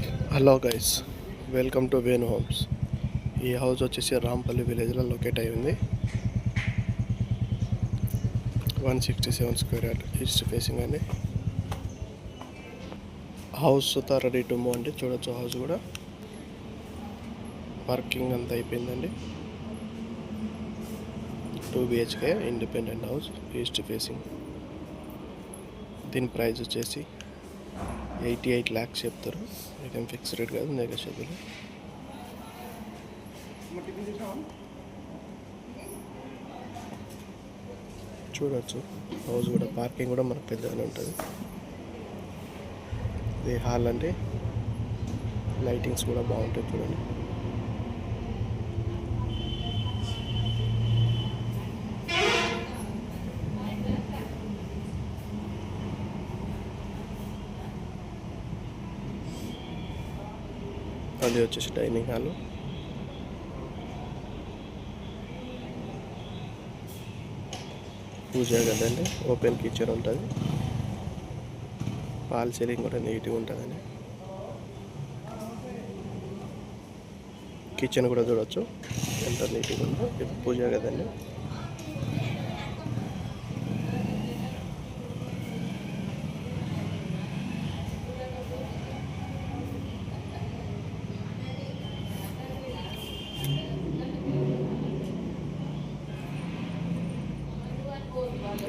Hello guys, welcome to Venu homes. ఈ house వచ్చేసి రాంపల్లి విలేజ్లో లొకేట్ అయి ఉంది. 167 స్క్వేర్ యార్డ్ ఈస్ట్ ఫేసింగ్ అండి. హౌస్ సుతా రెడీ టు మూవ్ అండి. చూడొచ్చు, హౌస్ కూడా వర్కింగ్ అంతా అయిపోయిందండి. 2 BHK independent house, east facing. దీని ప్రైస్ వచ్చేసి 88 lakhs చెప్తారు. ఇదేం ఫిక్స్ రేట్ కాదు, నెగోషియబుల్. చూడవచ్చు, హౌస్ కూడా పార్కింగ్ కూడా మనకు పెద్దగానే ఉంటుంది. ఇది హాల్ అండి. లైటింగ్స్ కూడా బాగుంటాయి చూడండి. అది వచ్చేసి డైనింగ్ హాల్. పూజా గదండి, ఓపెన్ కిచెన్ ఉంటుంది. పాల్ సీలింగ్ కూడా నీట్గా ఉంటుందండి. కిచెన్ కూడా చూడవచ్చు ఎంత నీట్గా ఉందో. ఇది పూజా గదండి.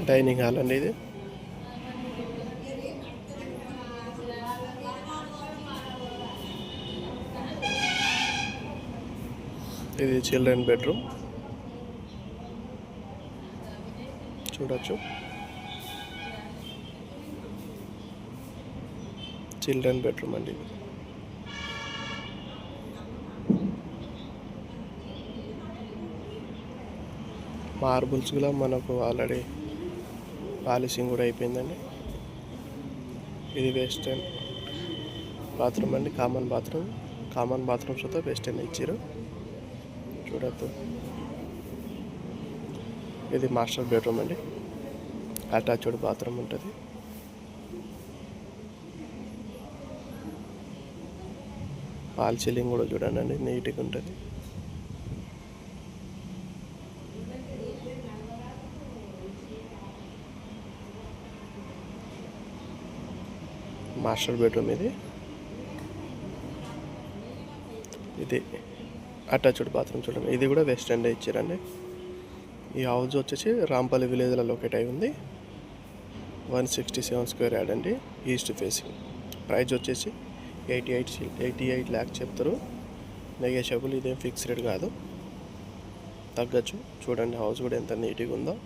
డైనింగ్ హాల్ అండి ఇది. ఇది చిల్డ్రన్ బెడ్రూమ్. చూడొచ్చు, చిల్డ్రన్ బెడ్రూమ్ అండి ఇది. మార్బుల్స్ కూడా మనకు ఆల్రెడీ పాలిషింగ్ కూడా అయిపోయిందండి. ఇది వెస్టర్న్ బాత్రూమ్ అండి, కామన్ బాత్రూమ్స్ తో వెస్టర్న్ ఇచ్చారు. చూడద్దు, ఇది మాస్టర్ బెడ్రూమ్ అండి. అటాచ్డ్ బాత్రూమ్ ఉంటుంది. ఫాల్ సీలింగ్ కూడా చూడండి అండి, నీట్గా ఉంటుంది. మాస్టర్ బెడ్రూమ్ ఇది. ఇది అటాచ్డ్ బాత్రూమ్ చూడండి. ఇది కూడా వెస్టర్న్ ఇచ్చారండి. ఈ హౌస్ వచ్చేసి రాంపల్లి విలేజ్లో లొకేట్ అయి ఉంది. 167 స్క్వేర్ యార్డ్ అండి, ఈస్ట్ ఫేసింగ్. ప్రైస్ వచ్చేసి 88 lakhs చెప్తారు. నెగోషియబుల్. ఇదేం ఫిక్స్ రేట్ కాదు, తగ్గచ్చు. చూడండి హౌస్ కూడా ఎంత నీట్గా ఉందో.